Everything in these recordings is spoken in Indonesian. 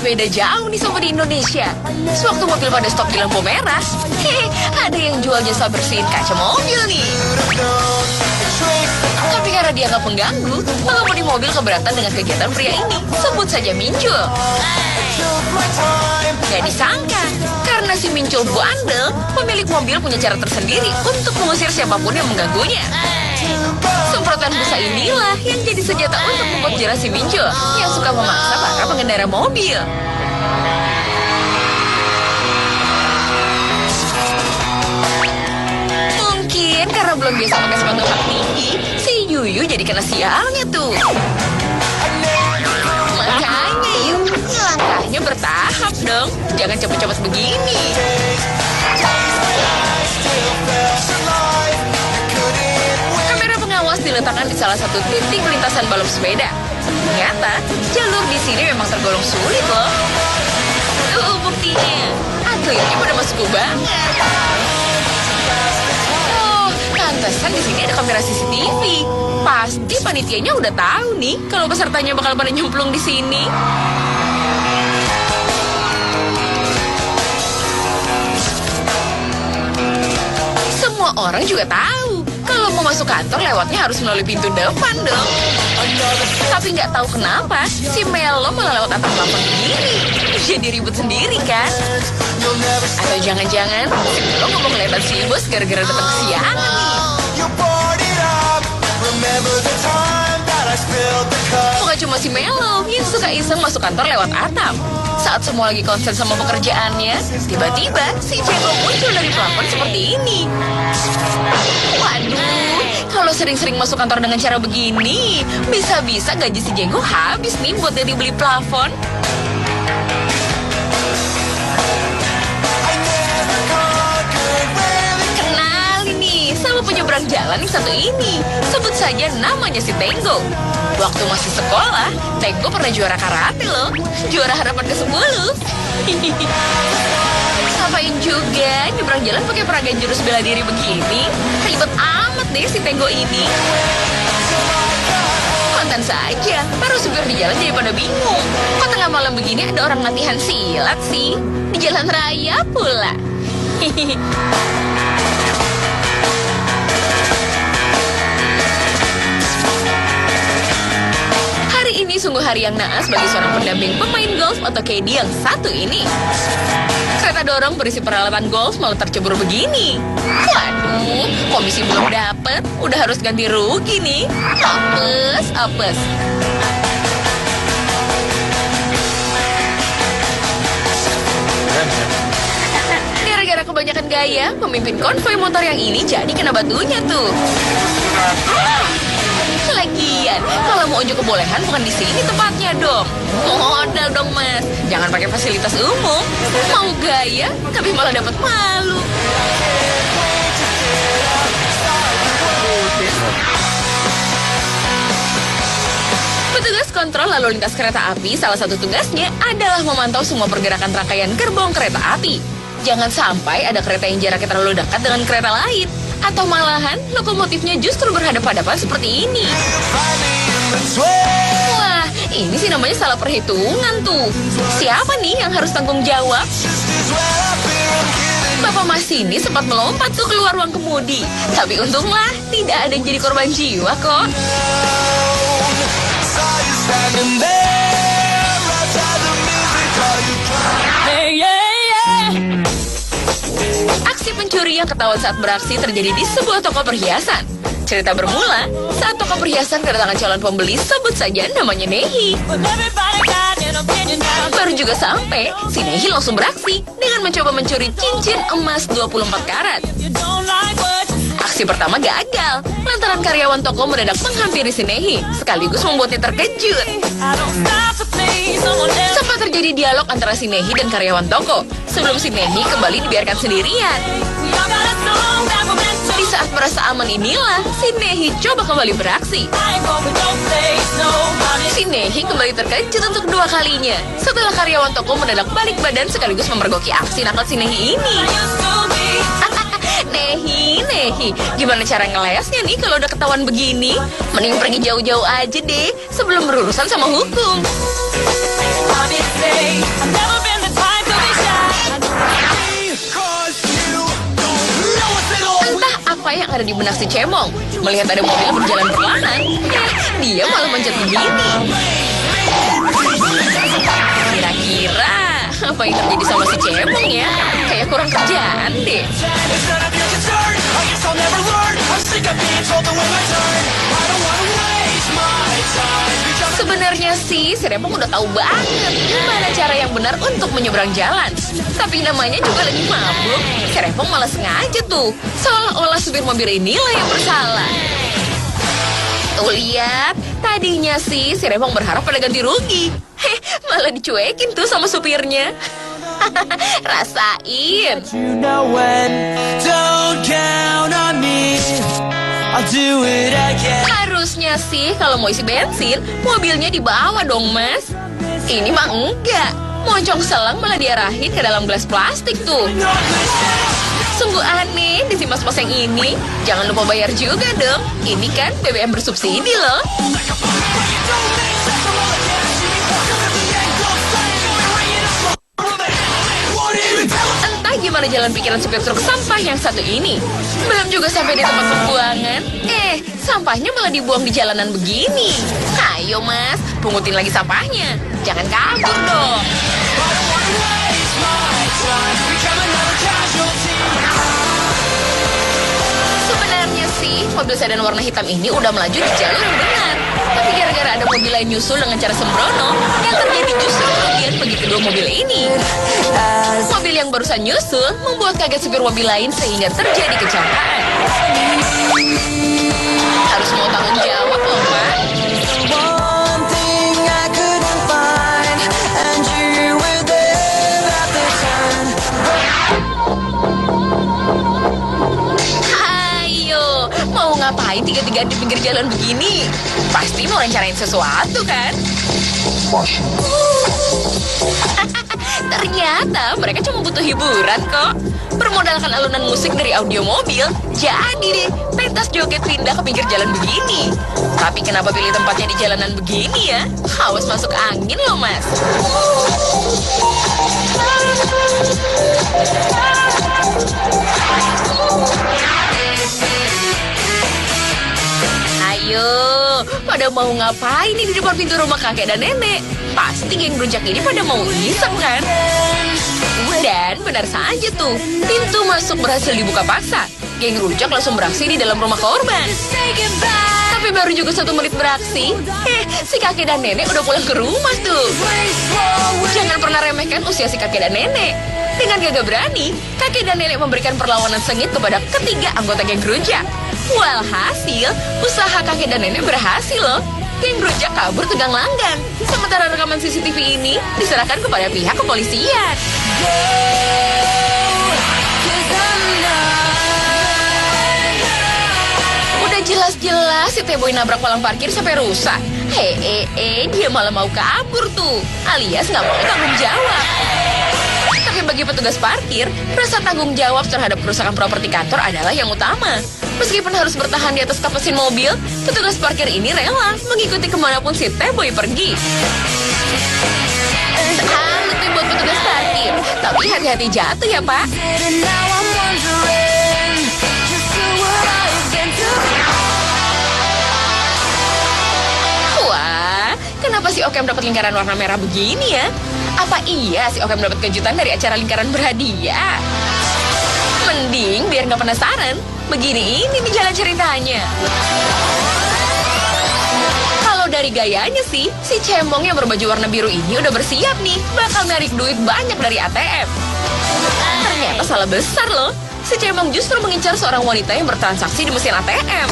beda jauh nih sama di Indonesia. Sewaktu mobil pada stop di lampu merah, ada yang jual jasa bersihin kaca mobil nih. Tapi karena dia nggak pengganggu, pengemudi mobil keberatan dengan kegiatan pria ini. Sebut saja Mincul. Gak disangka, karena si Mincul bandel, pemilik mobil punya cara tersendiri untuk mengusir siapapun yang mengganggunya. Semprotan busa inilah yang jadi senjata untuk membuat jelas si Mincul yang suka memaksa para pengendara mobil. Mungkin karena belum biasa pakai sepatu kaki tinggi, si Yuyu jadi kena sialnya tuh. Makanya yuk, langkahnya bertahap dong. Jangan cepet-cepet begini. Kamera pengawas diletakkan di salah satu titik lintasan balap sepeda. Ternyata, jalur di sini memang tergolong sulit loh. Tuh buktinya, atletnya pada masuk banget. Pantesan di sini ada kamera CCTV. Pasti panitianya udah tahu nih kalau pesertanya bakal pada nyemplung di sini. Semua orang juga tahu kalau mau masuk kantor lewatnya harus melalui pintu depan dong. Tapi nggak tahu kenapa si Melo malah lewat atap plafon sendiri. Jadi ribut sendiri kan? Atau jangan-jangan si Melo ngomong kelihatan si bos gara-gara datang kesiangan nih. Bukan cuma si Melo yang suka iseng masuk kantor lewat atap. Saat semua lagi konsen sama pekerjaannya, tiba-tiba si Ceko muncul dari plafon seperti ini. Waduh, kalau sering-sering masuk kantor dengan cara begini, bisa-bisa gaji si Jenggo habis nih buat dari beli plafon. Penyeberang jalan yang satu ini, sebut saja namanya si Tenggo. Waktu masih sekolah, Tenggo pernah juara karate loh, juara harapan ke-10. Ngapain juga nyebrang jalan pakai peragaan jurus bela diri begini? Ribet amat deh si Tenggo ini. Konten saja, para supir di jalan jadi pada bingung. Kok tengah malam begini ada orang latihan silat sih? Di jalan raya pula. Ini sungguh hari yang naas bagi seorang pendamping pemain golf atau caddy yang satu ini. Kereta dorong berisi peralatan golf malah tercebur begini. Waduh, komisi belum dapet, udah harus ganti rugi nih. Apes. Gara-gara kebanyakan gaya, pemimpin konvoi motor yang ini jadi kena batunya tuh. Lagian, kalau mau unjuk kebolehan bukan di sini tempatnya dong. Modal dong mas, jangan pakai fasilitas umum. Mau gaya, tapi malah dapat malu. Petugas kontrol lalu lintas kereta api, salah satu tugasnya adalah memantau semua pergerakan rangkaian gerbong kereta api. Jangan sampai ada kereta yang jaraknya terlalu dekat dengan kereta lain. Atau malahan lokomotifnya justru berhadapan-hadapan seperti ini. Wah, ini sih namanya salah perhitungan tuh. Siapa nih yang harus tanggung jawab? Bapak Masini sempat melompat tuh keluar ruang kemudi. Tapi untunglah tidak ada yang jadi korban jiwa kok. Aksi pencuri yang ketahuan saat beraksi terjadi di sebuah toko perhiasan. Cerita bermula saat toko perhiasan kedatangan calon pembeli, sebut saja namanya Nehi. Baru juga sampai, si Nehi langsung beraksi dengan mencoba mencuri cincin emas 24 karat. Aksi pertama gagal, lantaran karyawan toko mendadak menghampiri si Nehi, sekaligus membuatnya terkejut. Sempat terjadi dialog antara si Nehi dan karyawan toko, sebelum si Nehi kembali dibiarkan sendirian. Di saat merasa aman inilah, si Nehi coba kembali beraksi. Si Nehi kembali terkejut untuk kedua kalinya, setelah karyawan toko mendadak balik badan sekaligus memergoki aksi nakal si Nehi ini. Nehi, gimana cara ngelesnya nih kalau udah ketahuan begini? Mending pergi jauh-jauh aja deh sebelum berurusan sama hukum. Entah apa yang ada di benak si Cemong. Melihat ada mobil berjalan perlahan, dia malah manjat begini. Kira-kira apa yang terjadi sama si Cemong ya? Kayak kurang kerjaan deh. Sebenarnya sih, si Rempong udah tahu banget gimana cara yang benar untuk menyeberang jalan. Tapi namanya juga lagi mabuk. Si Rempong malah sengaja tuh, seolah-olah supir mobil inilah yang bersalah. Tuh lihat, tadinya sih si Rempong berharap pada ganti rugi. Malah dicuekin tuh sama supirnya. Rasain. Harusnya sih kalau mau isi bensin, mobilnya dibawa dong, Mas. Ini mah enggak. Moncong selang malah diarahin ke dalam gelas plastik tuh. Sungguh aneh di si mas-mas yang ini. Jangan lupa bayar juga dong. Ini kan BBM bersubsidi loh. Entah gimana jalan pikiran supir truk sampah yang satu ini. Belum juga sampai di tempat pembuangan, sampahnya malah dibuang di jalanan begini. Ayo mas, pungutin lagi sampahnya. Jangan kabur dong. Sebenarnya sih, mobil sedan warna hitam ini udah melaju di jalur yang benar. Tapi gara-gara ada mobil lain nyusul dengan cara sembrono, yang terjadi justru kerugian bagi kedua mobil ini. Mobil yang barusan nyusul membuat kaget supir mobil lain sehingga terjadi kecelakaan. Harus mau tanggung jawab loh, Pak. Ayo, mau ngapain tiga-tigaan di pinggir jalan begini? Pasti mau rencanain sesuatu kan? Ternyata mereka cuma butuh hiburan kok. Bermodalkan alunan musik dari audio mobil, jadi deh pentas joget pindah ke pinggir jalan begini. Tapi kenapa pilih tempatnya di jalanan begini ya? Awas masuk angin loh mas. Ayo, pada mau ngapain nih di depan pintu rumah kakek dan nenek? Pasti geng rujak ini pada mau iseng kan? Dan benar saja tuh, pintu masuk berhasil dibuka paksa. Geng rujak langsung beraksi di dalam rumah korban. Tapi baru juga 1 menit beraksi, si kakek dan nenek udah pulang ke rumah tuh. Jangan pernah remehkan usia si kakek dan nenek. Dengan gagah berani, kakek dan nenek memberikan perlawanan sengit kepada ketiga anggota geng rujak. Walhasil, usaha kakek dan nenek berhasil loh. Geng rujak kabur tegang langgang. Sementara rekaman CCTV ini diserahkan kepada pihak kepolisian. Udah jelas-jelas si T-Boy nabrak palang parkir sampai rusak. Dia malah mau kabur tuh, alias nggak mau tanggung jawab. Tapi bagi petugas parkir, rasa tanggung jawab terhadap kerusakan properti kantor adalah yang utama. Meskipun harus bertahan di atas kap mesin mobil, petugas parkir ini rela mengikuti kemanapun si T-Boy pergi. Salut nih buat petugas parkir, tapi hati-hati jatuh ya pak. Wah, kenapa si Okem dapat lingkaran warna merah begini ya? Apa iya si Okem dapat kejutan dari acara lingkaran berhadiah? Mending biar nggak penasaran, begini ini nih jalan ceritanya. Kalau dari gayanya sih, si Cemong yang berbaju warna biru ini udah bersiap nih, bakal narik duit banyak dari ATM. Ternyata salah besar loh. Si Cemong justru mengincar seorang wanita yang bertransaksi di mesin ATM.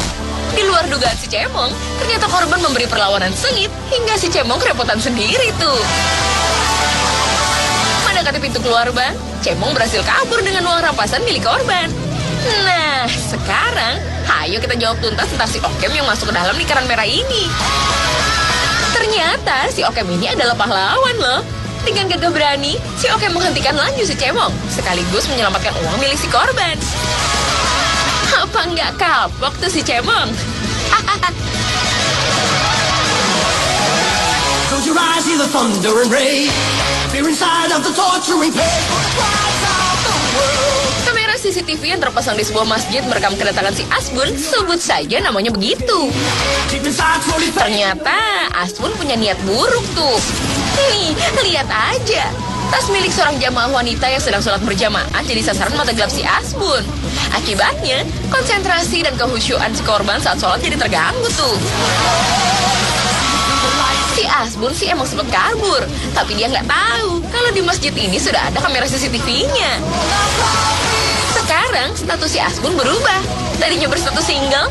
Di luar dugaan si Cemong, ternyata korban memberi perlawanan sengit hingga si Cemong kerepotan sendiri tuh. Mendekati pintu keluar bank, Cemong berhasil kabur dengan uang rampasan milik korban. Nah, sekarang ayo kita jawab tuntas tentang si Okem yang masuk ke dalam lingkaran merah ini. Ternyata si Okem ini adalah pahlawan loh. Dengan gagah berani, si Okem menghentikan laju si Cemong, sekaligus menyelamatkan uang milik si korban. Apa nggak kapok tuh si Cemong? Close your eyes, hear the thunder and rain. Fear inside of the torturing pain. For the cries of the world. Kamera CCTV yang terpasang di sebuah masjid merekam kedatangan si Asbun, sebut saja namanya begitu. Deep inside, slowly fading. Ternyata Asbun punya niat buruk tuh. Nih, lihat aja. Tas milik seorang jamaah wanita yang sedang sholat berjamaah jadi sasaran mata gelap si Asbun. Akibatnya, konsentrasi dan kehusyuan si korban saat sholat jadi terganggu tuh. Si Asbun sih emang sempat kabur, tapi dia nggak tahu kalau di masjid ini sudah ada kamera CCTV-nya. Sekarang status si Asbun berubah. Tadinya berstatus single,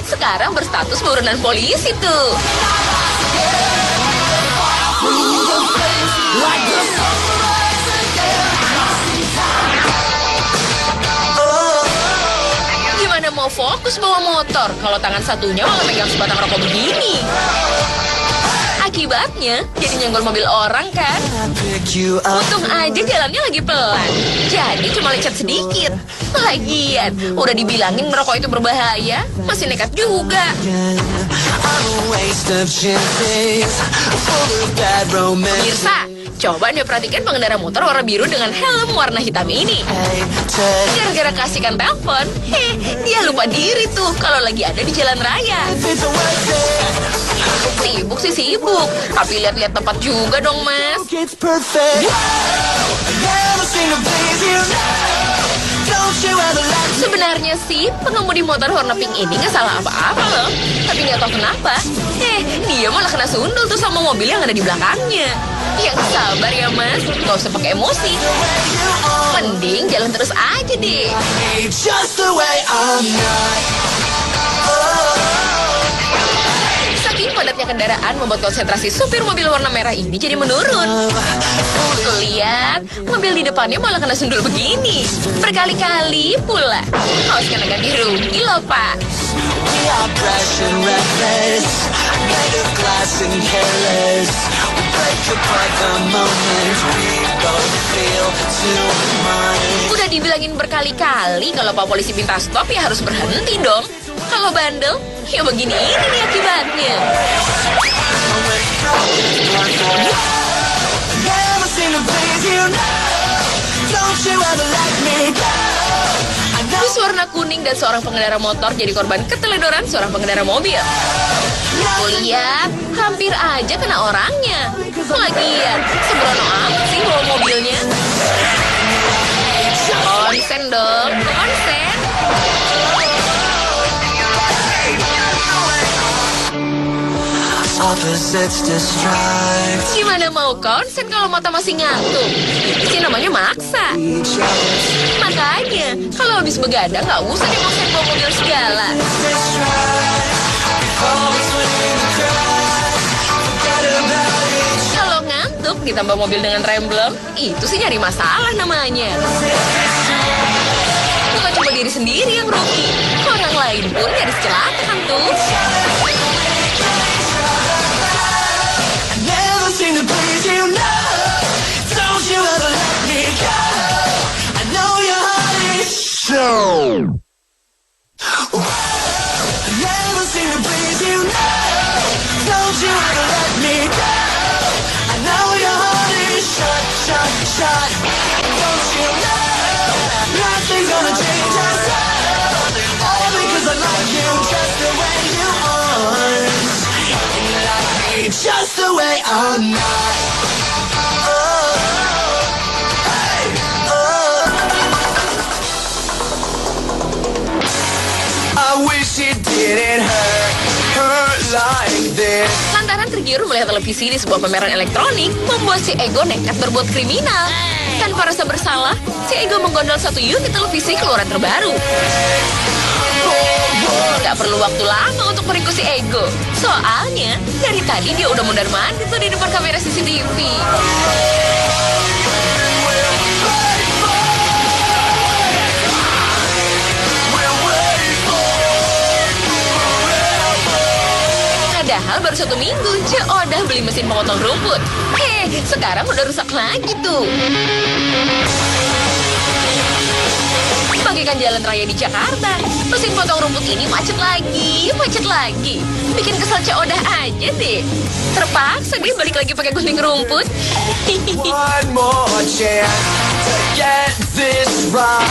sekarang berstatus buronan polisi tuh. Like the sunrise again. Gimana mau fokus bawa motor kalau tangan satunya malah megang sebatang rokok begini? Akibatnya jadi nyenggol mobil orang kan? Pick you up. Untung aja jalannya lagi pelan, jadi cuma lecet sedikit. Lagian, udah dibilangin merokok itu berbahaya, masih nekat juga. I'm a waste of chances. Full of bad romance. Mirsa, coba nih perhatikan pengendara motor warna biru dengan helm warna hitam ini. Gara-gara kasihkan telepon, dia lupa diri tuh kalau lagi ada di jalan raya. It's a worth it. Sibuk sih sibuk, tapi lihat-lihat tempat juga dong mas. It's perfect. Never seen a place you know. Don't you ever let me. Sebenarnya sih pengemudi motor warna pink ini nggak salah apa-apa loh, tapi nggak tahu kenapa, dia malah kena sundul tuh sama mobil yang ada di belakangnya. Yang sabar ya mas, nggak usah pakai emosi. Mending jalan terus aja deh. Just the way I'm not. Saking padatnya kendaraan membuat konsentrasi supir mobil warna merah ini jadi menurun. Lihat, mobil di depannya malah kena sundul begini. Berkali-kali pula. Awas kena ganti rugi loh pak. We are brash and reckless. Made of glass and careless. We break apart the moment we both feel too much. Udah dibilangin berkali-kali kalau pak polisi minta stop ya harus berhenti dong. Kalau bandel, ya begini ini nih akibatnya. Never seen a place you know. Don't you ever let me go. I know. Bus warna kuning dan seorang pengendara motor jadi korban keteledoran seorang pengendara mobil. Lihat, hampir aja kena orangnya. Lagian, sembrono amat sih bawa mobilnya. Konsen dong, konsen. Opposites distract Gimana mau konsen kalau mata masih ngantuk? Itu sih namanya maksa. each other. Makanya, kalau habis begadang nggak usah deh konsen bawa mobil segala. Kalau ngantuk ditambah mobil dengan remblong, itu sih nyari masalah namanya. Bukan cuma diri sendiri yang rugi, orang lain pun nyaris kecelakaan tuh. Never seen a place you know. Don't you ever let me go. I know your heart is so. Never seen a place you know. Don't you ever let me go. I know your heart is shut, shut, shut. Don't you know nothing's gonna change us all because I love you just the way you are. Just the way I'm not. I wish it didn't hurt like this. Lantaran tergiur melihat televisi di sebuah pameran elektronik, membuat si Ego nekat berbuat kriminal. Tanpa rasa bersalah, si Ego menggondol satu unit televisi keluaran terbaru. Gak perlu waktu lama untuk meringkus si Ego. Soalnya, dari tadi dia udah mondar-mandir tuh di depan kamera CCTV. Padahal baru 1 minggu, udah beli mesin pemotong rumput. Sekarang udah rusak lagi tuh. bagaikan jalan raya di Jakarta. Mesin potong rumput ini macet lagi. Bikin kesel Odah aja deh. Terpaksa dia balik lagi pakai gunting rumput. One more chance to get this right.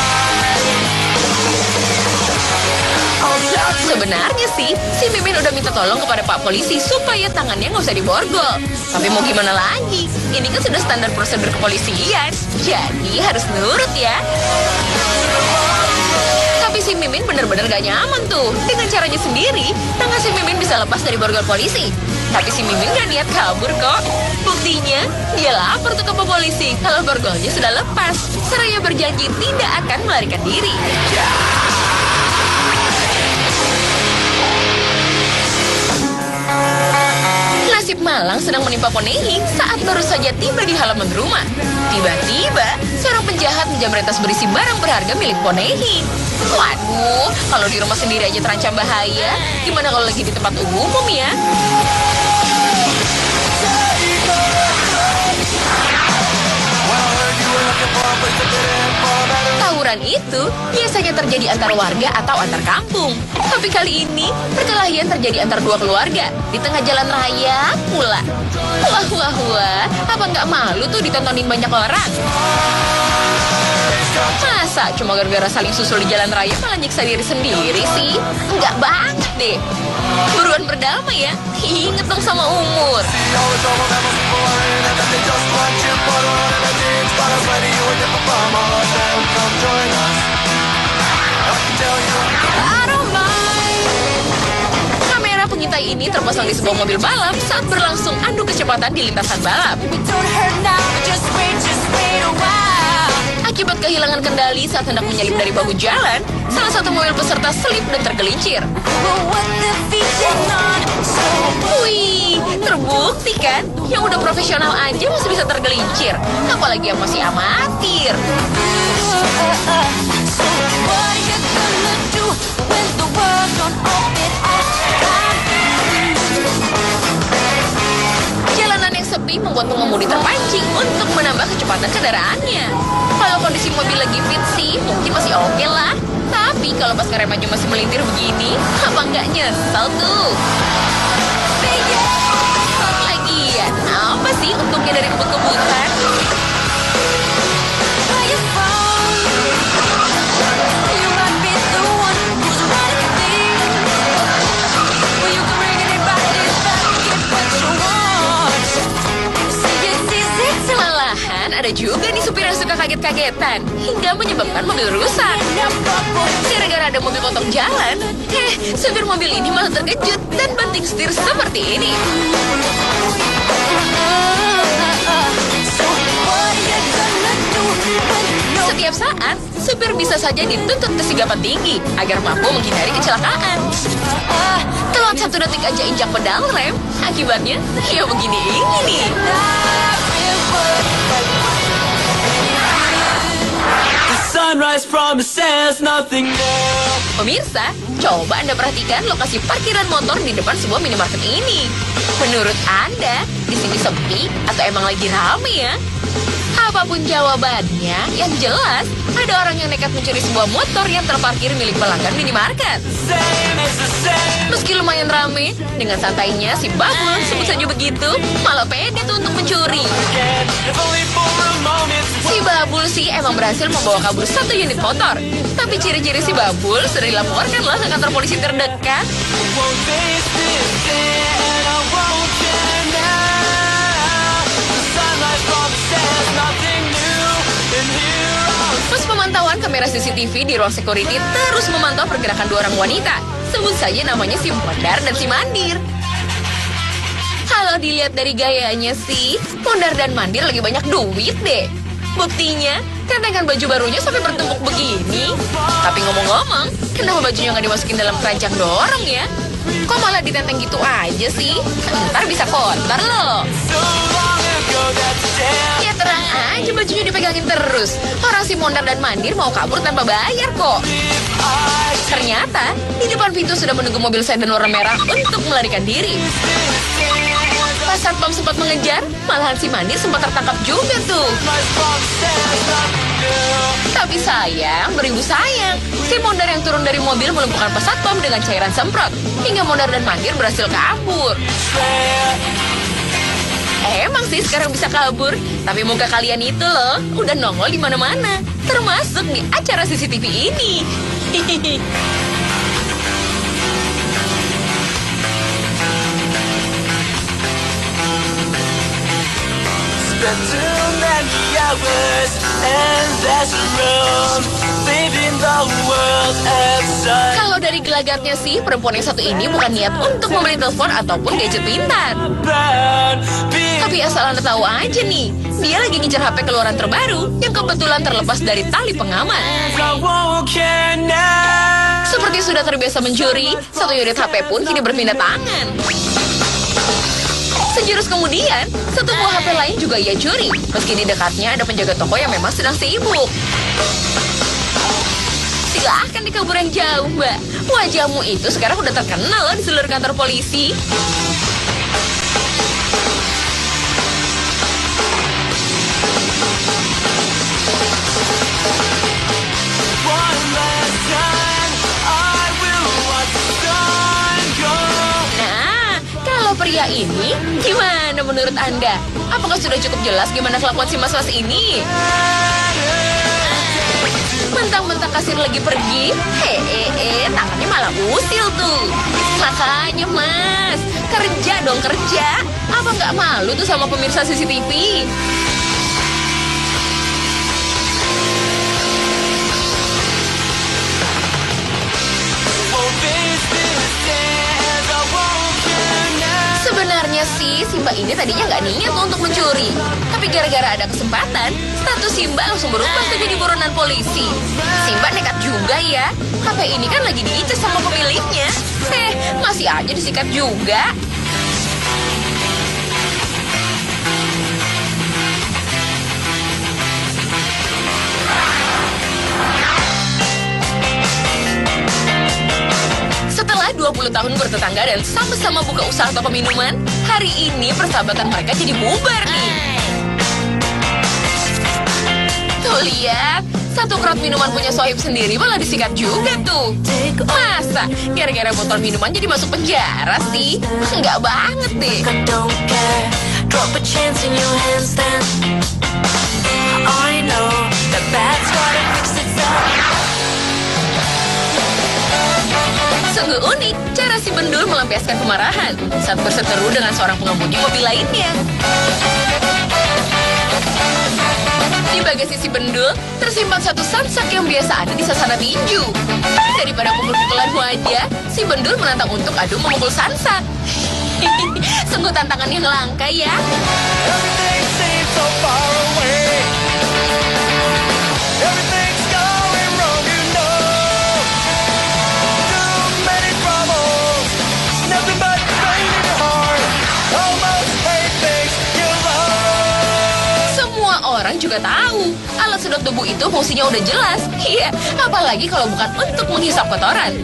Sebenarnya sih, si Mimin udah minta tolong kepada Pak Polisi supaya tangannya nggak usah diborgol. Tapi mau gimana lagi? Ini kan sudah standar prosedur kepolisian. Jadi harus nurut ya. Tapi si Mimin bener-bener gak nyaman tuh. Dengan caranya sendiri, tangan si Mimin bisa lepas dari borgol polisi. Tapi si Mimin gak niat kabur kok. Buktinya, dia lapor tuh ke Pak Polisi kalau borgolnya sudah lepas. Seraya berjanji tidak akan melarikan diri. Nasib malang sedang menimpa Ponehi saat baru saja tiba di halaman rumah. Tiba-tiba, seorang penjahat menjamret tas berisi barang berharga milik Ponehi. Waduh, kalau di rumah sendiri aja terancam bahaya, gimana kalau lagi di tempat umum ya? Tawuran itu biasanya terjadi antar warga atau antar kampung. Tapi kali ini perkelahian terjadi antar dua keluarga di tengah jalan raya pula. Wah, apa nggak malu tuh ditontonin banyak orang? Masa cuma gara-gara saling susul di jalan raya malah nyiksa diri sendiri sih? Enggak banget deh. Buruan berdamai ya. Inget dong sama umur. Kamera pengintai ini terpasang di sebuah mobil balap saat berlangsung adu kecepatan di lintasan balap. Akibat kehilangan kendali saat hendak menyalip dari bahu jalan, salah satu mobil peserta selip dan tergelincir. Wih, terbukti kan? Yang udah profesional aja masih bisa tergelincir. Apalagi yang masih amatir. Jalanan yang sepi membuat pengemudi terpancing untuk menambah kecepatan kendaraannya. Kalau kondisi mobil lagi fit sih, mungkin masih oke lah. Tapi kalau pas ngerem aja masih melintir begini, apa nggak nyesel tuh? Lagian, apa sih untungnya dari kebut-kebutan? Malahan ada juga nih supir yang suka kaget-kagetan hingga menyebabkan mobil rusak. Gara-gara ada mobil potong jalan, supir mobil ini malah terkejut dan banting setir seperti ini. Setiap saat, supir bisa saja dituntut kesigapan tinggi agar mampu menghindari kecelakaan. Telat 1 detik aja injak pedal rem, akibatnya ya begini ini nih. Sunrise promises nothing more. Pemirsa, coba Anda perhatikan lokasi parkiran motor di depan sebuah minimarket ini. Menurut Anda, di sini sepi atau emang lagi rame ya? Apapun jawabannya, yang jelas ada orang yang nekat mencuri sebuah motor yang terparkir milik pelanggan minimarket. Meski lumayan rame, dengan santainya si Babul, sebut saja begitu, malah pede tuh untuk mencuri. Si Babul sih emang berhasil membawa kabur 1 unit motor. Tapi ciri-ciri si Babul sudah dilaporkan lah ke kantor polisi terdekat. Pos pemantauan kamera CCTV di ruang security terus memantau pergerakan 2 orang wanita. Sebut saja namanya si Mondar dan si Mandir. Kalau dilihat dari gayanya sih, Mondar dan Mandir lagi banyak duit deh. Buktinya, tentengan baju barunya sampai bertumpuk begini. Tapi ngomong-ngomong, kenapa bajunya nggak dimasukin dalam keranjang dorong ya? Kok malah ditenteng gitu aja sih? Ntar bisa kotor loh. Ya terang aja bajunya dipegangin terus. Orang si Mondar dan Mandir mau kabur tanpa bayar kok. Ternyata, di depan pintu sudah menunggu mobil sedan warna merah untuk melarikan diri. Pas satpam sempat mengejar, malahan si Mandi sempat tertangkap juga tuh. Tapi sayang, beribu sayang, si Mondar yang turun dari mobil melumpuhkan pas satpam dengan cairan semprot, hingga Mondar dan Mandir berhasil kabur. Emang sih sekarang bisa kabur, tapi muka kalian itu loh udah nongol di mana-mana, termasuk di acara CCTV ini. Spent too many hours in this room, leaving the world outside. Kalau dari gelagatnya sih, perempuan yang satu ini bukan niat untuk membeli telepon ataupun gadget pintar. Tapi asal Anda tahu aja nih, dia lagi ngincer HP keluaran terbaru yang kebetulan terlepas dari tali pengaman. Seperti sudah terbiasa mencuri, satu unit HP pun kini berpindah tangan. Sejurus kemudian, satu buah HP lain juga ia curi, meski di dekatnya ada penjaga toko yang memang sedang sibuk. Silahkan dikabur yang jauh, Mbak. Wajahmu itu sekarang udah terkenal loh di seluruh kantor polisi. Nah, kalau pria ini, gimana menurut Anda? Apakah sudah cukup jelas gimana kelakuan si mas-mas ini? Mentang-mentang kasir lagi pergi, tangannya malah usil tuh. Makanya mas, kerja dong kerja. Apa nggak malu tuh sama pemirsa CCTV? Sebenarnya sih, Simba ini tadinya nggak niat untuk mencuri. Tapi gara-gara ada kesempatan, status Simba langsung berubah tuh jadi buronan polisi. Simba nekat juga ya. HP ini kan lagi diincar sama pemiliknya. Masih aja disikat juga. Setelah 20 tahun bertetangga dan sama-sama buka usaha toko minuman, hari ini persahabatan mereka jadi bubar nih. Tuh lihat, satu kerat minuman punya sohib sendiri malah disikat juga tuh. Masa gara-gara botol minuman jadi masuk penjara sih? Enggak banget deh. Sungguh unik cara si Bendul melampiaskan kemarahan saat berseteru dengan seorang pengemudi mobil lainnya. Di bagasi si Bendul tersimpan satu samsak yang biasa ada di sasana tinju. Daripada pukul-pukulan wajah, si Bendul menantang untuk adu memukul samsak. Sungguh tantangan yang langka ya. Orang juga tahu, alat sedot debu itu fungsinya udah jelas. Iya, apalagi kalau bukan untuk menghisap kotoran.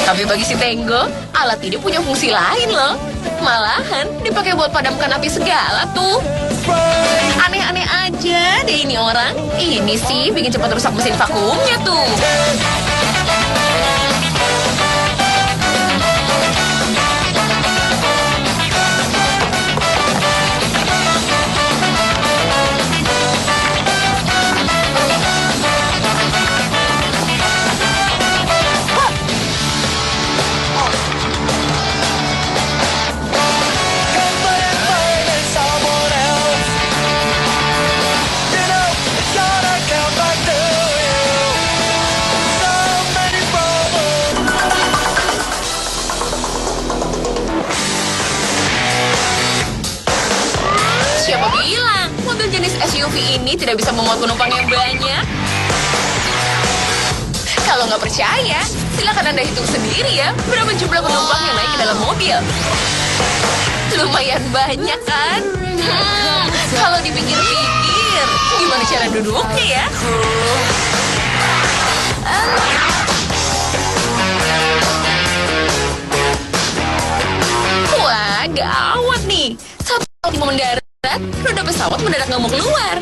Tapi bagi si Tenggo, alat ini punya fungsi lain loh. Malahan dipakai buat padamkan api segala tuh. Aneh-aneh aja deh ini orang. Ini sih bikin cepat rusak mesin vakumnya tuh. Siapa bilang mobil jenis SUV ini tidak bisa memuat penumpang yang banyak? Kalau nggak percaya, silakan Anda hitung sendiri ya berapa jumlah penumpang yang naik ke dalam mobil. Lumayan banyak kan? Kalau dipikir-pikir, gimana cara duduknya ya? Wah, gawat nih. mau mendarat, roda pesawat mendadak nggak mau keluar.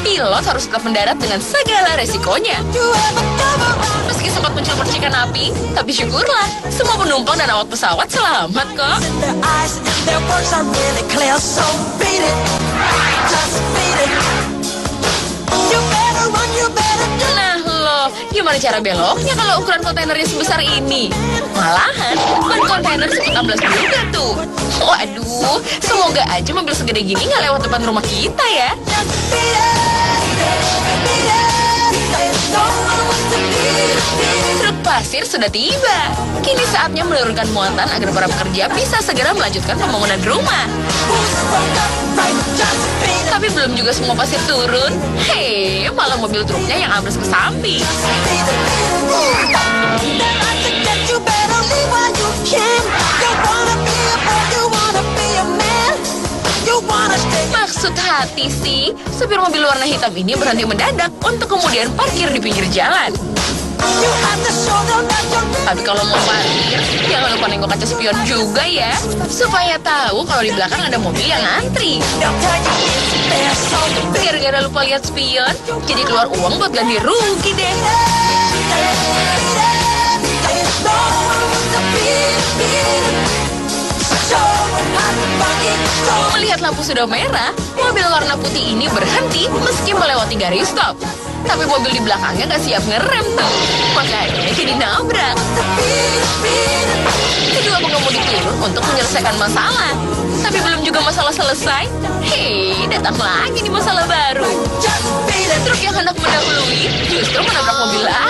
Pilot harus tetap mendarat dengan segala resikonya. Meski sempat muncul percikan api, tapi syukurlah semua penumpang dan awak pesawat selamat kok. Their eyes, their words are really clear, so beat it, just beat it. You better run, you better do. Nah lo, gimana cara beloknya kalau ukuran kontainernya sebesar ini? Malahan, ban kontainer sempat amblas juga tuh. Waduh, semoga aja mobil segede gini nggak lewat depan rumah kita ya. Just beat it, beat it. Don't know what to beat it. Truk pasir sudah tiba. Kini saatnya menurunkan muatan agar para pekerja bisa segera melanjutkan pembangunan rumah. Who's broke up right? Just beat it, Tapi belum juga semua pasir turun. Hei, malah mobil truknya yang ambles ke samping. beat it. Then I suggest you better leave while you can. You wanna be a boy, you wanna be a man. You wanna stay. Maksud hati sih, supir mobil warna hitam ini berhenti mendadak untuk kemudian parkir di pinggir jalan. You have to show them that you're Tapi kalau mau parkir, jangan lupa nengok kaca spion juga ya. Supaya tahu kalau di belakang ada mobil yang antri. They'll tell you it's there, so beat it. Gara-gara lupa lihat spion, jadi keluar uang buat ganti rugi deh. Melihat lampu sudah merah, mobil warna putih ini berhenti meski melewati garis stop. Tapi mobil di belakangnya nggak siap ngerem tuh, makanya jadi nabrak. Kedua pengemudi turun untuk menyelesaikan masalah. Tapi belum juga masalah selesai, hei, datang lagi nih masalah baru. Truk yang hendak mendahului justru menabrak mobil lain.